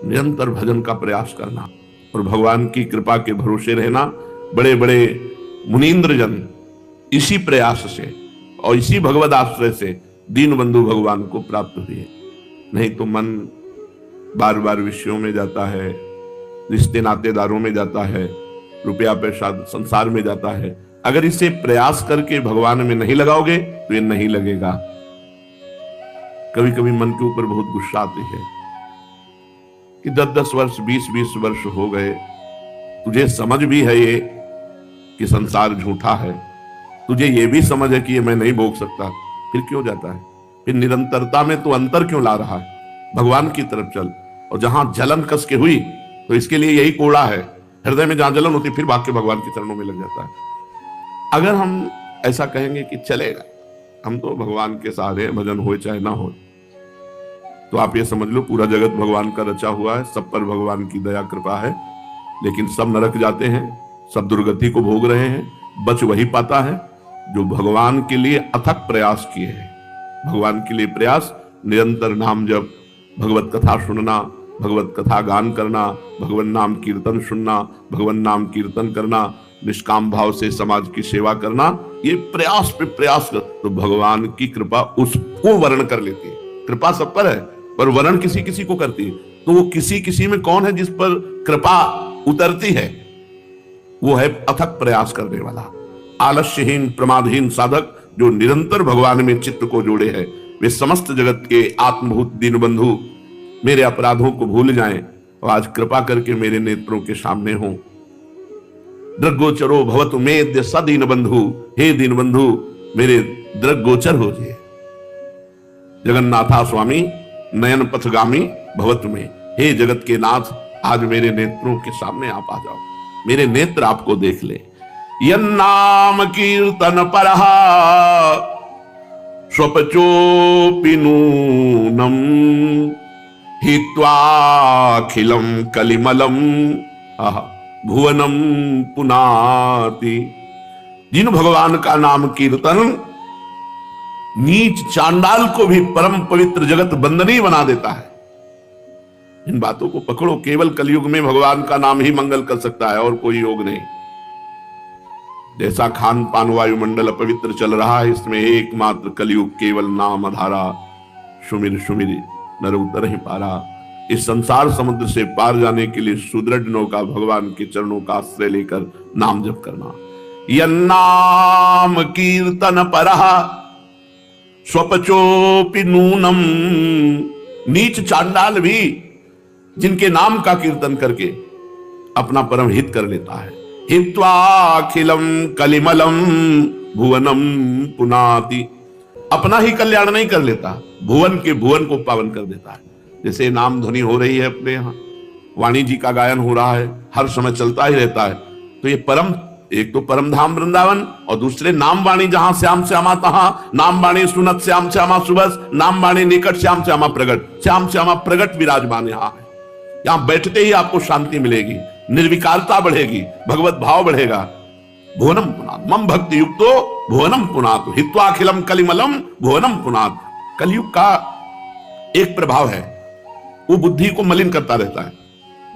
निरंतर भजन का प्रयास करना और भगवान की कृपा के भरोसे रहना। बड़े बड़े मुनीन्द्र जन इसी प्रयास से और इसी भगवद आश्रय से दीन बंधु भगवान को प्राप्त हुए। नहीं तो मन बार बार विषयों में जाता है, रिश्ते नातेदारों में जाता है, रुपया पैसा संसार में जाता है। अगर इसे प्रयास करके भगवान में नहीं लगाओगे तो ये नहीं लगेगा। कभी कभी मन के ऊपर बहुत गुस्सा आती है कि 10-10 वर्ष 20-20 वर्ष हो गए, तुझे समझ भी है ये कि संसार झूठा है, तुझे ये भी समझ है कि ये मैं नहीं भोग सकता, फिर क्यों जाता है? फिर निरंतरता में तो अंतर क्यों ला रहा है? भगवान की तरफ चल। और जहां जलन कस के हुई तो इसके लिए यही कोड़ा है, हृदय में जहां जलन होती फिर भाग के भगवान के चरणों में लग जाता है। अगर हम ऐसा कहेंगे कि चलेगा, हम तो भगवान के सहारे, भजन हो चाहे ना हो, तो आप ये समझ लो पूरा जगत भगवान का रचा हुआ है, सब पर भगवान की दया कृपा है। लेकिन सब नरक जाते हैं, सब दुर्गति को भोग रहे हैं। बच वही पाता है जो भगवान के लिए अथक प्रयास किए हैं। भगवान के लिए प्रयास, निरंतर नाम जप, भगवत कथा सुनना, भगवत कथा गान करना, भगवान नाम कीर्तन सुनना, भगवान नाम कीर्तन करना, निष्काम भाव से समाज की सेवा करना, ये प्रयास पे प्रयास कर तो भगवान की कृपा उसको वर्ण कर लेती है। कृपा सब पर है पर वर्ण किसी किसी को करती है। तो वो किसी किसी में कौन है जिस पर कृपा उतरती है? वो है अथक प्रयास करने वाला, आलस्यहीन प्रमादहीन साधक जो निरंतर भगवान में चित्त को जोड़े हैं। वे समस्त जगत के आत्मभूत दीन बंधु मेरे अपराधों को भूल जाएं और आज कृपा करके मेरे नेत्रों के सामने हों। दृग्गोचरो भवतु मेद्य सदीन बंधु, हे दीन बंधु मेरे दृग्गोचर हो जाए। जगन्नाथा स्वामी नयन पथगामी भवतु में, हे जगत के नाथ आज मेरे नेत्रों के सामने आप आ जाओ, मेरे नेत्र आपको देख ले। यन्नाम कीर्तन परहा स्वपचोपि नूनम हित्वाखिलम कलिमलम भुवनम पुनाति। जिन भगवान का नाम कीर्तन नीच चांडाल को भी परम पवित्र जगत बंदनी बना देता है। इन बातों को पकड़ो, केवल कलयुग में भगवान का नाम ही मंगल कर सकता है और कोई योग नहीं। जैसा खान पान वायुमंडल अपवित्र चल रहा है, इसमें एकमात्र कलयुग केवल नाम आधारा, सुमिर सुमिर नर उतर ही पारा। इस संसार समुद्र से पार जाने के लिए सुदृढ़ नौका भगवान के चरणों का आश्रय लेकर नाम जप करना। यन्नाम कीर्तन परहा स्वपचोपि नूनम। नीच चांडाल भी जिनके नाम का कीर्तन करके अपना परम हित कर लेता है। हित्वाखिलम कलिमलम भुवनम पुनाति। अपना ही कल्याण नहीं कर लेता, भुवन के भुवन को पावन कर देता है। जैसे नाम ध्वनि हो रही है अपने यहाँ, वाणी जी का गायन हो रहा है, हर समय चलता ही रहता है। तो ये परम, एक तो परम धाम वृंदावन और दूसरे नाम वाणी जहां श्याम श्यामा तहां, नाम वाणी सुनत श्याम श्यामा सुबस, नाम वाणी निकट श्याम श्यामा प्रगट, श्याम श्यामा प्रगट विराजमान यहाँ है। यहाँ बैठते ही आपको शांति मिलेगी, निर्विकारता बढ़ेगी, भगवत भाव बढ़ेगा। भुवनम पुनात मम भक्ति युक्तो भुवनम पुनात हित्वाखिलम कलिमलम भुवनम पुनात। कलयुग का एक प्रभाव है, वो बुद्धि को मलिन करता रहता है।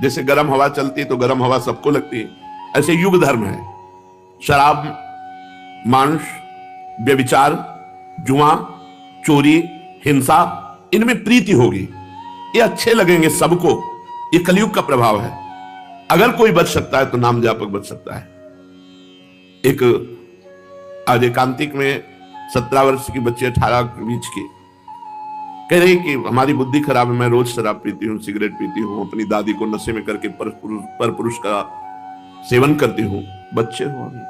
जैसे गर्म हवा चलती है तो गर्म हवा सबको लगती है, ऐसे युग धर्म है। शराब, मांस, व्यभिचार, जुआ, चोरी, हिंसा, इनमें प्रीति होगी, ये अच्छे लगेंगे सबको। ये कलयुग का प्रभाव है। अगर कोई बच सकता है तो नाम जापक बच सकता है। एक आज एकांतिक में 17 वर्ष की बच्ची, 18 के बीच की, कह रही कि हमारी बुद्धि खराब है, मैं रोज शराब पीती हूँ, सिगरेट पीती हूँ, अपनी दादी को नशे में करके पर पुरुष का सेवन करती हूँ। बच्चे हो अभी,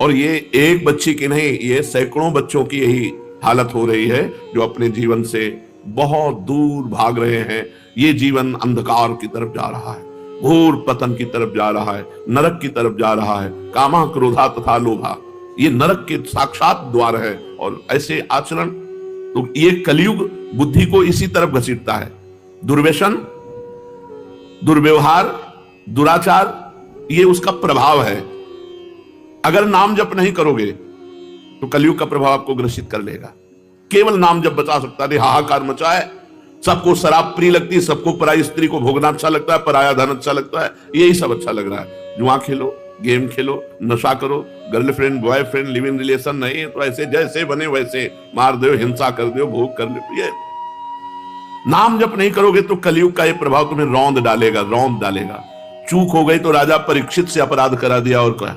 और ये एक बच्ची की नहीं, ये सैकड़ों बच्चों की यही हालत हो रही है जो अपने जीवन से बहुत दूर भाग रहे हैं। ये जीवन अंधकार की तरफ जा रहा है, घोर पतन की तरफ जा रहा है, नरक की तरफ जा रहा है। कामा क्रोधा तथा लोभा, ये नरक के साक्षात द्वार है। और ऐसे आचरण, तो ये कलयुग बुद्धि को इसी तरफ घसीटता है। दुर्व्यसन, दुर्व्यवहार, दुराचार, ये उसका प्रभाव है। अगर नाम जप नहीं करोगे तो कलयुग का प्रभाव आपको ग्रसित कर लेगा। केवल नाम जप बचा सकता है। हाहाकार मचा है, सबको शराब प्रिय लगती है, सबको पराई स्त्री को भोगना अच्छा लगता है, पराया धन अच्छा लगता है, यही सब अच्छा लग रहा है। जुआ खेलो, गेम खेलो, नशा करो, girlfriend boyfriend live in relation नहीं है तो ऐसे जैसे बने वैसे मार दो, हिंसा कर दो, भोग कर लो। ये नाम जप नहीं करोगे तो कलयुग का ये प्रभाव तुम्हें रौंद डालेगा, रौंद डालेगा। चूक हो गई तो राजा परीक्षित से अपराध करा दिया और क्या।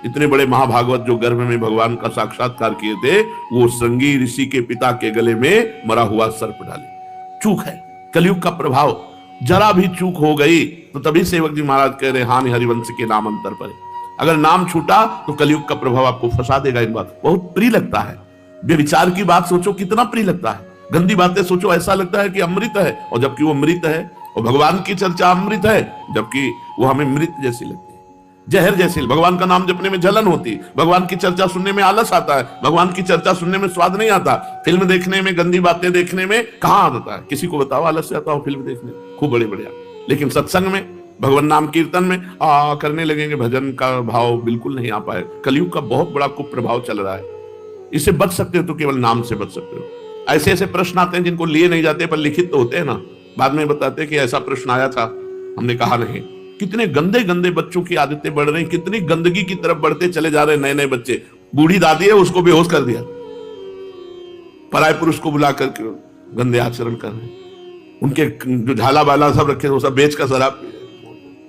इतने बड़े महाभागवत जो गर्भ में भगवान का साक्षात्कार किए थे, वो श्रृंगी ऋषि के पिता के गले में मरा हुआ सर्प डाले। चूक है कलयुग का प्रभाव। जरा भी चूक हो गई तो तभी सेवक जी महाराज कह रहे हानि हरिवंश के नाम अंतर पर। अगर नाम छूटा तो कलयुग का प्रभाव आपको फंसा देगा। इन बात बहुत प्रिय लगता है। बेविचार की बात सोचो कितना प्रिय लगता है, गंदी बातें सोचो ऐसा लगता है कि अमृत है, और जबकि वो मृत है। और भगवान की चर्चा अमृत है, जबकि वो हमें मृत जैसी लगती है, जहर जैसी। भगवान का नाम जपने में जलन होती, भगवान की चर्चा सुनने में आलस आता है, भगवान की चर्चा सुनने में स्वाद नहीं आता, फिल्म देखने में, गंदी बातें देखने में कहां आता है। किसी को बताओ आलस से आता हो फिल्म देखने, खूब बड़े बढ़िया। लेकिन सत्संग में, भगवान नाम कीर्तन में करने लगेंगे, भजन का भाव बिल्कुल नहीं आ पाए। कलयुग का बहुत बड़ा कुप्रभाव चल रहा है। इससे बच सकते हो तो केवल नाम से बच सकते हो। ऐसे ऐसे प्रश्न आते हैं जिनको लिए नहीं जाते पर लिखित तो होते हैं ना, बाद में बताते हैं कि ऐसा प्रश्न आया था, हमने कहा नहीं। कितने गंदे गंदे बच्चों की आदतें बढ़ रही, कितनी गंदगी की तरफ बढ़ते चले जा रहे नए नए बच्चे। बूढ़ी दादी है उसको बेहोश कर दिया, पराय पुरुष को बुला करके गंदे आचरण कर रहे, उनके जो झाला बाला सब रखे वो सब बेच कर शराब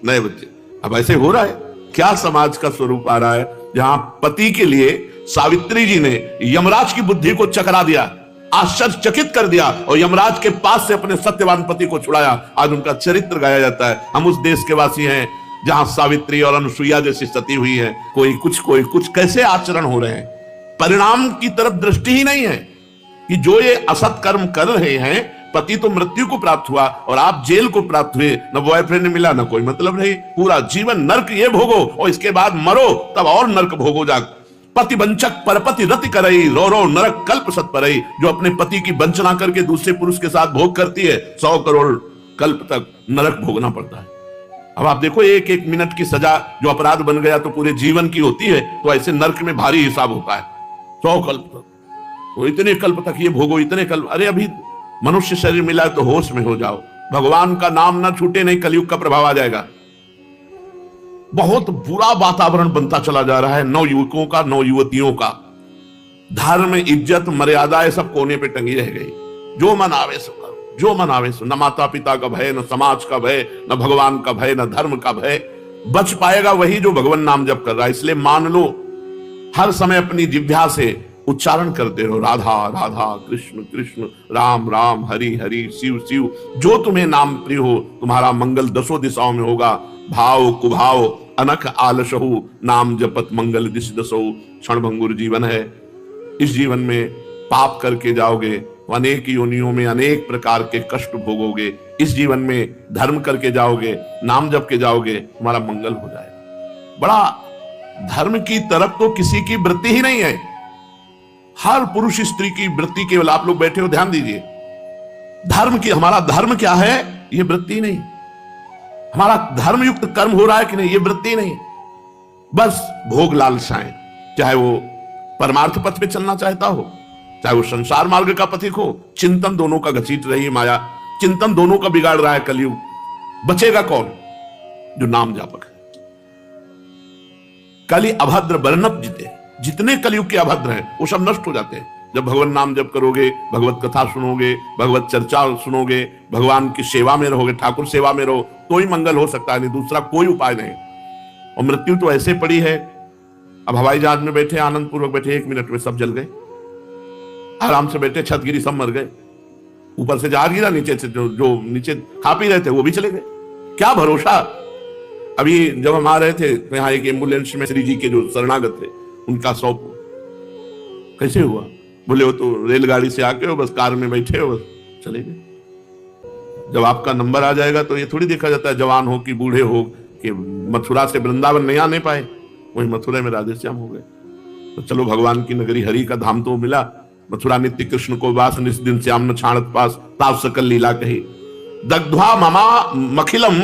नए बच्चे। अब ऐसे हो रहा है। क्या समाज का स्वरूप आ रहा है जहां पति के लिए सावित्री जी ने यमराज की बुद्धि को चकरा दिया, आश्चर्यचकित कर दिया और यमराज के पास से अपने सत्यवान पति को छुड़ाया। आज उनका चरित्र गाया जाता है। हम उस देश के वासी हैं जहां सावित्री और अनुसुईया जैसी सती हुई है। कोई कुछ कैसे आचरण हो रहे हैं, परिणाम की तरफ दृष्टि ही नहीं है कि जो ये असत कर्म कर रहे हैं, पति तो मृत्यु को प्राप्त हुआ और आप जेल को प्राप्त हुए, न बॉयफ्रेंड मिला, न कोई मतलब नहीं। पूरा जीवन नर्क ये भोगो और इसके बाद मरो तब और नर्क भोगो जाग। पति वंचक परपति रति करई, रो रो नरक कल्प सत परई। जो अपने पति की वंचना करके दूसरे पुरुष के साथ भोग करती है, 100 करोड़ कल्प तक नरक भोगना पड़ता है। अब आप देखो, एक एक मिनट की सजा जो अपराध बन गया तो पूरे जीवन की होती है, तो ऐसे नरक में भारी हिसाब होता है। 100 कल्प तक, तो इतने कल्प तक ये भोगो, इतने कल्प। अरे अभी मनुष्य शरीर मिला तो होश में हो जाओ। भगवान का नाम ना छूटे, नहीं कलयुग का प्रभाव आ जाएगा। बहुत बुरा वातावरण बनता चला जा रहा है, नौ युवकों का, नौ युवतियों का। धर्म, इज्जत, मर्यादाएं सब कोने पे टंगी रह गई। जो मन आवे सो करो, जो मन आवे सो। न माता पिता का भय, न समाज का भय, न भगवान का भय, न धर्म का भय। बच पाएगा वही जो भगवान नाम जप कर रहा है। इसलिए मान लो, हर समय अपनी जिह्वा से उच्चारण करते रहो, राधा राधा, कृष्ण कृष्ण, राम राम, हरि हरि, शिव शिव। जो तुम्हें नाम प्रिय हो, तुम्हारा मंगल दसों दिशाओं में होगा। भाव कुभाव अनख आलसहु, नाम जपत मंगल दिश दसहु। क्षणभंगुर जीवन है। इस जीवन में पाप करके जाओगे, अनेक योनियों में अनेक प्रकार के कष्ट भोगोगे। इस जीवन में धर्म करके जाओगे, नाम जप के जाओगे, तुम्हारा मंगल हो जाएगा। बड़ा धर्म की तरफ तो किसी की वृत्ति ही नहीं है। हर पुरुष स्त्री की वृत्ति केवल, आप लोग बैठे हो ध्यान दीजिए, धर्म की, हमारा धर्म क्या है ये वृत्ति नहीं। हमारा धर्म युक्त कर्म हो रहा है कि नहीं ये वृत्ति नहीं। बस भोग लालसाएं, चाहे वो परमार्थ पथ पे चलना चाहता हो, चाहे वो संसार मार्ग का पथिक हो। चिंतन दोनों का घसीट रही है माया, चिंतन दोनों का बिगाड़ रहा है कलयुग। बचेगा कौन? जो नाम जापक है। कलि अभद्र वर्णप जिते, जितने कलयुग के अभद्र हैं वो सब नष्ट हो जाते हैं जब भगवान नाम जप करोगे, भगवत कथा सुनोगे, भगवत चर्चा सुनोगे, भगवान की सेवा में रहोगे, ठाकुर सेवा में रहो, तो ही मंगल हो सकता है, नहीं दूसरा कोई उपाय नहीं। और मृत्यु तो ऐसे पड़ी है। अब हवाई जहाज में बैठे, आनंद पूर्वक बैठे, 1 मिनट में सब जल गए। आराम से बैठे, छत गिरी, सब मर गए। ऊपर से जहाज गिरा, नीचे से जो नीचे खा पी रहे थे वो भी चले गए। क्या भरोसा। अभी जब हम आ रहे थे तो यहाँ एक एम्बुलेंस में श्री जी के जो शरणागत थे उनका 100 कैसे हुआ? बोले वो तो रेलगाड़ी से आके हो, बस कार में बैठे हो, बस चले गए। जब आपका नंबर आ जाएगा तो ये थोड़ी देखा जाता है जवान हो कि बूढ़े हो, कि मथुरा से वृंदावन नहीं आने पाए, वही मथुरा में राधे श्याम हो गए। तो चलो भगवान की नगरी हरि का धाम तो मिला। मथुरा नित्य कृष्ण को वास, निस दिन श्याम न छाणत पास, ताप सकल लीला कही। दग्ध्वा ममा मखिलम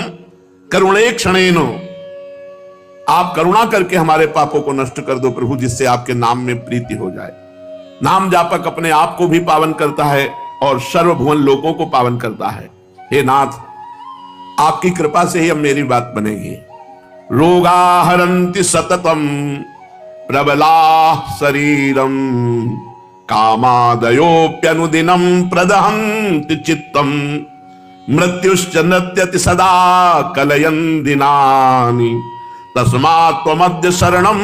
करुणे क्षणेनो। आप करुणा करके हमारे पापों को नष्ट कर दो प्रभु, जिससे आपके नाम में प्रीति हो जाए। नाम जापक अपने आप को भी पावन करता है और सर्वभुवन लोकों को पावन करता है। हे नाथ, आपकी कृपा से ही अब मेरी बात बनेगी। रोगा हरन्ति सततम प्रबला शरीरम कामादयोप्यनुदिनम प्रदहन्ति चित्तम मृत्युश्च नृत्यति सदा कलयन् दिनानि तस्मात् त्वमद्य शरणम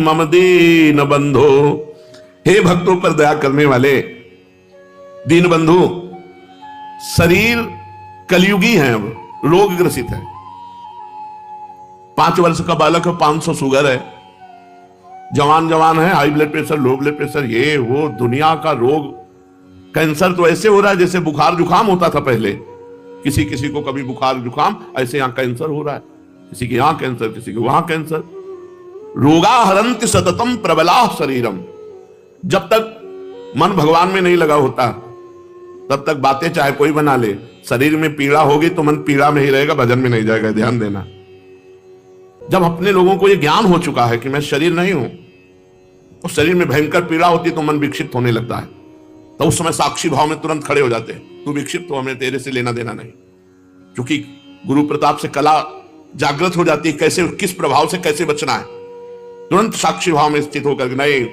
मम दीन बंधो। हे भक्तों पर दया करने वाले दीन बंधु, शरीर कलयुगी है, अब रोग ग्रसित है। 5 वर्ष का बालक है, 500 शुगर है, जवान है, high blood pressure, low blood pressure, ये वो दुनिया का रोग। कैंसर तो ऐसे हो रहा है जैसे बुखार जुकाम होता था पहले, किसी किसी को कभी बुखार जुकाम, ऐसे यहां कैंसर हो रहा है, किसी के यहां कैंसर, किसी के वहां कैंसर। रोगा हरन्ति सततम प्रबला शरीरम। जब तक मन भगवान में नहीं लगा होता तब तक बातें चाहे कोई बना ले, शरीर में पीड़ा होगी तो मन पीड़ा में ही रहेगा, भजन में नहीं जाएगा, ध्यान देना। जब अपने लोगों को यह ज्ञान हो चुका है कि मैं शरीर नहीं हूं, और शरीर में भयंकर पीड़ा होती तो मन विक्षिप्त होने लगता है, तो उस समय साक्षी भाव में तुरंत खड़े हो जाते हैं, तू विक्षिप्त हो, हमें तेरे से लेना देना नहीं। क्योंकि गुरु प्रताप से कला जागृत हो जाती है, कैसे किस प्रभाव से कैसे बचना है। तुरंत साक्षी भाव में स्थित होकर नहीं,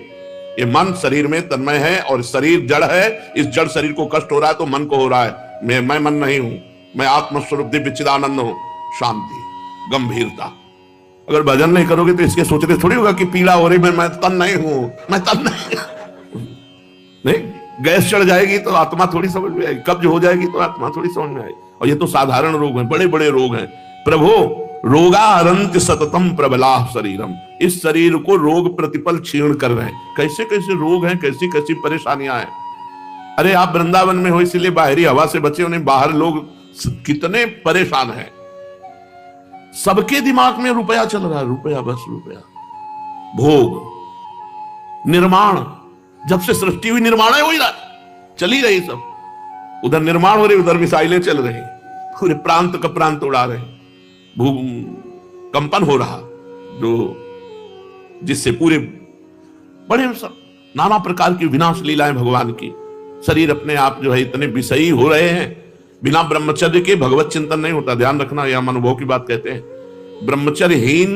ये मन शरीर में तन्मय है और शरीर जड़ है, इस जड़ शरीर को कष्ट हो रहा है तो मन को हो रहा है, मैं मन नहीं हूं, मैं आत्मस्वरूप दिव्य चिदानंद हूं। शांति, गंभीरता। अगर भजन नहीं करोगे तो इसके सोचते थोड़ी होगा कि पीड़ा हो रही, मैं तन नहीं हूं, मैं तन नहीं। गैस चढ़ जाएगी तो आत्मा थोड़ी समझ में आएगी, कब्ज हो जाएगी तो आत्मा थोड़ी समझ में आएगी। और ये तो साधारण रोग हैं, बड़े बड़े रोग हैं। प्रभु, रोगा हरन्ति सततम प्रबला शरीरम। इस शरीर को रोग प्रतिपल क्षीण कर रहे हैं। कैसे कैसे रोग हैं, कैसी कैसी परेशानियां हैं। अरे आप वृंदावन में हो इसलिए बाहरी हवा से बचे, उन्हें बाहर लोग कितने परेशान हैं। सबके दिमाग में रुपया चल रहा है, रुपया, बस रुपया, भोग, निर्माण। जब से सृष्टि हुई निर्माण हो ही रहा, चल ही रही सब। उधर निर्माण हो रही, उधर मिसाइलें चल रही, पूरे प्रांत का प्रांत उड़ा रहे, भूकंपन हो रहा, जो जिससे पूरे बड़े सब नाना प्रकार की विनाश लीलाएं भगवान की। शरीर अपने आप जो है इतने विषयी हो रहे हैं, बिना ब्रह्मचर्य के भगवत चिंतन नहीं होता। ध्यान रखना, यह हम अनुभव की बात कहते हैं। ब्रह्मचर्यहीन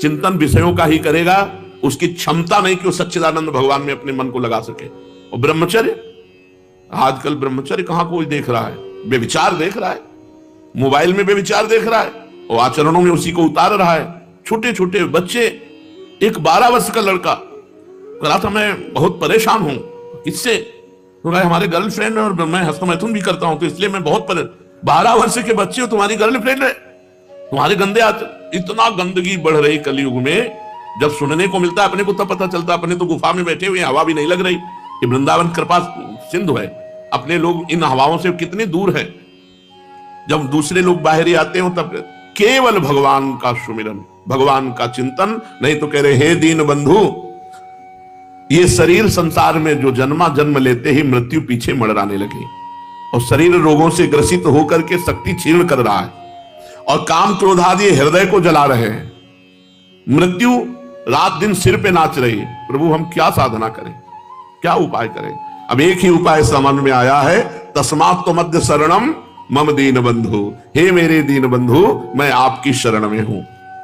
चिंतन विषयों का ही करेगा, उसकी क्षमता नहीं कि वो सच्चिदानंद भगवान में अपने मन को लगा सके। और ब्रह्मचर्य, आजकल ब्रह्मचर्य कहां कोई देख रहा है, बेविचार देख रहा है, मोबाइल में बेविचार देख रहा है और आचरणों में उसी को उतार रहा है। छोटे छोटे बच्चे, एक 12 वर्ष का लड़का कहा था मैं बहुत परेशान हूं, किससे? तो हमारे गर्लफ्रेंड है और मैं हस्तमैथुन भी करता हूं तो इसलिए मैं बहुत 12 वर्ष के बच्चे हो, तुम्हारी गर्लफ्रेंड है, तुम्हारे गंदे इतना गंदगी बढ़ रही कलयुग में। जब सुनने को मिलता है अपने को तब पता चलता, अपने तो गुफा में बैठे हुए, हवा भी नहीं लग रही। ये वृंदावन कृपा सिंधु है, अपने लोग इन हवाओं से कितने दूर हैं। जब दूसरे लोग बाहर ही आते हो तब केवल भगवान का सुमिरन, भगवान का चिंतन। नहीं तो कह रहे, हे दीन बंधु, ये शरीर संसार में जो जन्मा, जन्म लेते ही मृत्यु पीछे मड़राने लगी और शरीर रोगों से ग्रसित होकर के शक्ति क्षीण कर रहा है और काम क्रोध आदि हृदय को जला रहे हैं। मृत्यु रात दिन सिर पे नाच रही है। प्रभु, हम क्या साधना करें, क्या उपाय करें? अब एक ही उपाय समझ में आया है, तस्मात् त्वमद्य शरणम मम दीन बंधु। हे मेरे दीन बंधु, मैं आपकी शरण में हूं।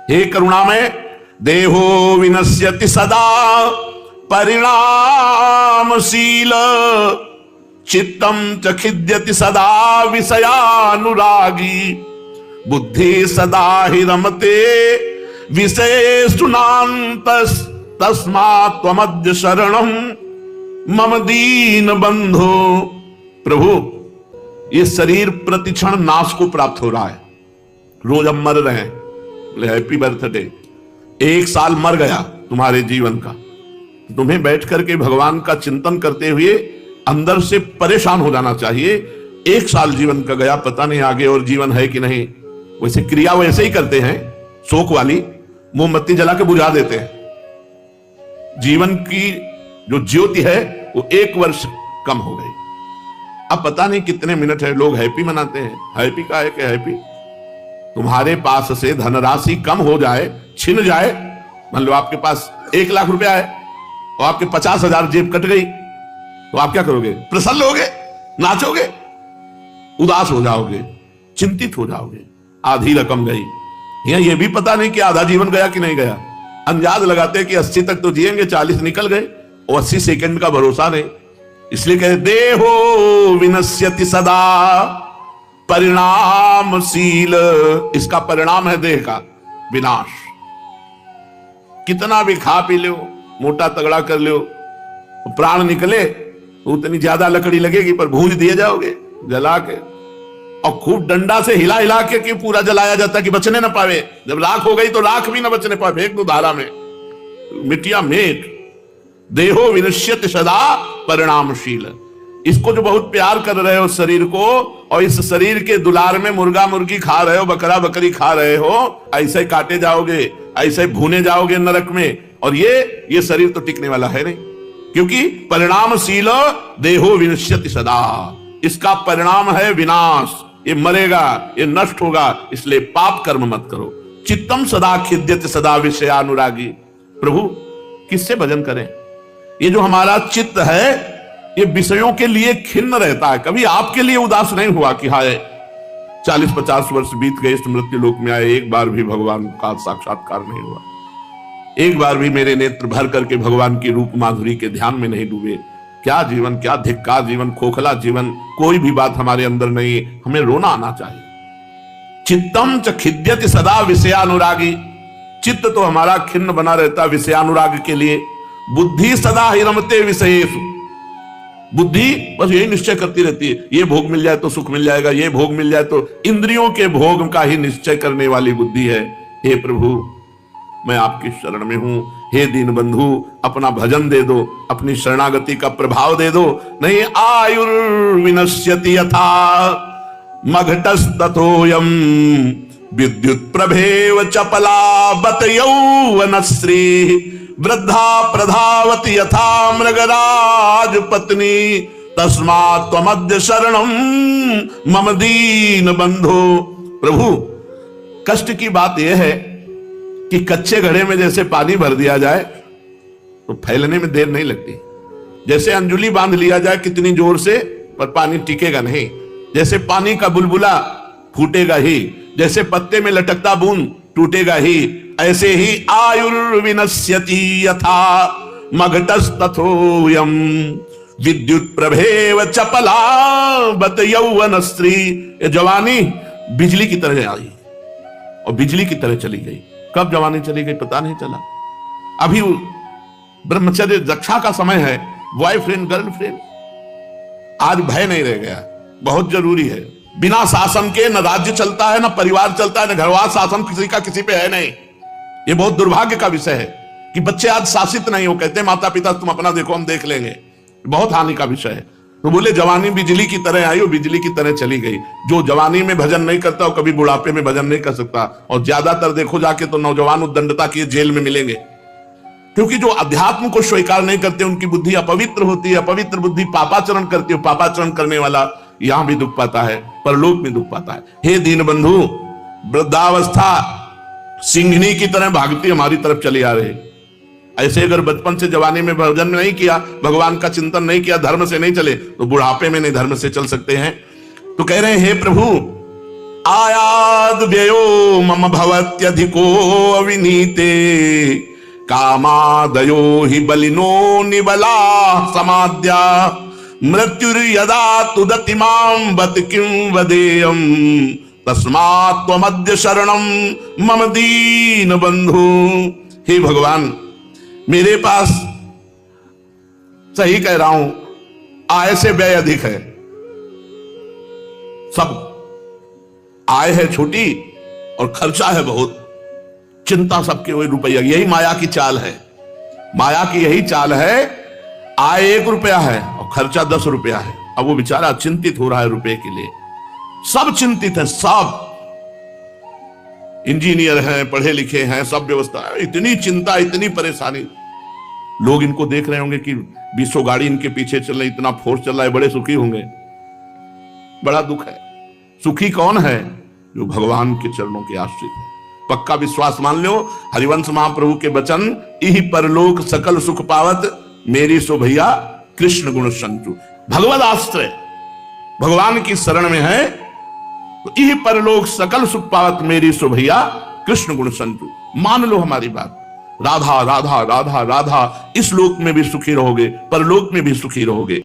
हे करुणामय, देहो विनश्यति सदा परिणामशील, चित्तम च खिद्यति सदा विषयानुरागी, बुद्धि सदा हि रमते विषयेषु नान्तस्, तस्मात् त्वमद्य शरणम मम दीन बंधो। प्रभु, ये शरीर प्रतिक्षण नाश को प्राप्त हो रहा है, रोज हम मर रहे हैं। बोले हैप्पी बर्थडे, 1 साल मर गया तुम्हारे जीवन का। तुम्हें बैठ करके भगवान का चिंतन करते हुए अंदर से परेशान हो जाना चाहिए। 1 साल जीवन का गया, पता नहीं आगे और जीवन है कि नहीं। वैसे क्रिया वैसे ही करते हैं, शोक वाली मोमबत्ती जला के बुझा देते हैं। जीवन की जो ज्योति है वो 1 वर्ष कम हो गई। अब पता नहीं कितने मिनट है, लोग हैप्पी मनाते हैं। हैप्पी का है कि हैप्पी? तुम्हारे पास से धनराशि कम हो जाए, छिन जाए, मान लो आपके पास 1 लाख रुपया है और आपके 50,000 जेब कट गई, तो आप क्या करोगे? प्रसन्न होगे? नाचोगे, उदास हो जाओगे, चिंतित हो जाओगे। आधी रकम गई, ये भी पता नहीं कि आधा जीवन गया कि नहीं गया। अंदाज लगाते कि 80 तक तो जिएंगे, 40 निकल गए और 80 सेकंड का भरोसा नहीं। इसलिए कहते देहो विनश्यति सदा परिणामशील। इसका परिणाम है देह का विनाश। कितना भी खा पी लो, मोटा तगड़ा कर लो, प्राण निकले उतनी ज्यादा लकड़ी लगेगी, पर भूंज दिए जाओगे जला के। और खूब डंडा से हिला हिला के पूरा जलाया जाता कि बचने ना पावे। जब राख हो गई तो राख भी ना बचने पावे, फेंक दो धारा में, मिट्टिया मेट। देहो विनश्यति सदा परिणामशील। इसको जो बहुत प्यार कर रहे हो शरीर को, और इस शरीर के दुलार में मुर्गा मुर्गी खा रहे हो, बकरा बकरी खा रहे हो, ऐसे काटे जाओगे, ऐसे भूने जाओगे नरक में। और ये शरीर तो टिकने वाला है नहीं, क्योंकि परिणामशील देहो विनश्यति सदा। इसका परिणाम है विनाश। ये मरेगा, ये नष्ट होगा। इसलिए पाप कर्म मत करो। चित्तम सदा खिद्यति सदा विषयानुरागी। प्रभु किससे भजन करें? ये जो हमारा चित्त है ये विषयों के लिए खिन्न रहता है, कभी आपके लिए उदास नहीं हुआ कि हाय 40-50 वर्ष बीत गए, इस मृत्यु लोक में आए, एक बार भी भगवान का साक्षात्कार नहीं हुआ, एक बार भी मेरे नेत्र भर करके भगवान की रूप माधुरी के ध्यान में नहीं डूबे। क्या जीवन, क्या धिक्कार जीवन, खोखला जीवन। कोई भी बात हमारे अंदर नहीं, हमें रोना आना चाहिए। चित्तम च खिद्यति सदा विषयानुरागी। चित्त तो हमारा खिन्न बना रहता विषयानुराग के लिए। बुद्धि सदा ही रमते विषयेषु। बुद्धि बस यही निश्चय करती रहती है, ये भोग मिल जाए तो सुख मिल जाएगा, ये भोग मिल जाए तो। इंद्रियों के भोग का ही निश्चय करने वाली बुद्धि है। हे प्रभु मैं आपकी शरण में हूं, हे दीन बंधु अपना भजन दे दो, अपनी शरणागति का प्रभाव दे दो। नहीं आयुर्विनश्यति यथा मघटस्तथोयम विद्युत प्रभेव चपला बत यौवनश्री वृद्धा प्रधावति यथा मृगराज पत्नी तस्मात् त्वमद्य शरणम मम दीन बंधो। प्रभु कष्ट की बात यह है कि कच्चे घड़े में जैसे पानी भर दिया जाए तो फैलने में देर नहीं लगती। जैसे अंजुली बांध लिया जाए कितनी जोर से, पर पानी टिकेगा नहीं। जैसे पानी का बुलबुला फूटेगा ही, जैसे पत्ते में लटकता बूंद टूटेगा ही, ऐसे ही आयुर्विनश्यति यथा मघटस्तथोयम विद्युत प्रभेव चपला बत यौवन स्त्री। जवानी बिजली की तरह आई और बिजली की तरह चली गई। कब जवानी चली गई पता नहीं चला। अभी ब्रह्मचर्य रक्षा का समय है, बॉयफ्रेंड गर्लफ्रेंड। आज भय नहीं रह गया, बहुत जरूरी है। बिना शासन के न राज्य चलता है, न परिवार चलता है, न घरवार शासन किसी का किसी पे है नहीं। ये बहुत दुर्भाग्य का विषय है कि बच्चे आज शासित नहीं हो। कहते हैं माता पिता तुम अपना देखो हम देख लेंगे, बहुत हानि का विषय है। तो बोले जवानी बिजली की तरह आई और बिजली की तरह चली गई। जो जवानी में भजन नहीं करता वो कभी बुढ़ापे में भजन नहीं कर सकता। और ज्यादातर देखो जाके तो नौजवान उद्दंडता की जेल में मिलेंगे, क्योंकि जो अध्यात्म को स्वीकार नहीं करते उनकी बुद्धि अपवित्र होती है। अपवित्र बुद्धि पापाचरण करती है। पापाचरण करने वाला यहां भी दुख पाता है, परलोक में दुख पाता है। हे दीन बंधु वृद्धावस्था सिंघनी की तरह भागती हमारी तरफ चली आ रही। ऐसे अगर बचपन से जवानी में भजन नहीं किया, भगवान का चिंतन नहीं किया, धर्म से नहीं चले, तो बुढ़ापे में नहीं धर्म से चल सकते हैं। तो कह रहे हैं हे प्रभु आयाद व्ययो मम भवत्यधिको अविनीते कामादयो हि बलिनो निबला समाद्या मृत्युर्यदा तुदति मां बत किं वदेयम् तस्मात् त्वमद्य शरणम मम दीन बंधु। हे भगवान मेरे पास, सही कह रहा हूं, आय से व्यय अधिक है। सब आय है छोटी और खर्चा है बहुत। चिंता सबके वही रुपया। यही माया की चाल है। माया की यही चाल है। आय 1 रुपया है और खर्चा 10 रुपया है। अब वो बेचारा चिंतित हो रहा है रुपए के लिए। सब चिंतित है, सब इंजीनियर हैं, पढ़े लिखे हैं, सब व्यवस्था है। इतनी चिंता, इतनी परेशानी। लोग इनको देख रहे होंगे कि 20 गाड़ी इनके पीछे चल रही, इतना फोर्स चल रहा है, बड़े सुखी होंगे। बड़ा दुख है। सुखी कौन है? जो भगवान के चरणों के आश्रित है। पक्का विश्वास मान लो। हरिवंश महाप्रभु के वचन, इहि परलोक सकल सुख पावत मेरी सो भैया कृष्ण गुण संचु। भगवद आश्रय भगवान की शरण में है तो यही परलोक सकल सुख पावत मेरी सो भैया कृष्ण गुण संतु। मान लो हमारी बात, राधा राधा राधा राधा, इस लोक में भी सुखी रहोगे, परलोक में भी सुखी रहोगे।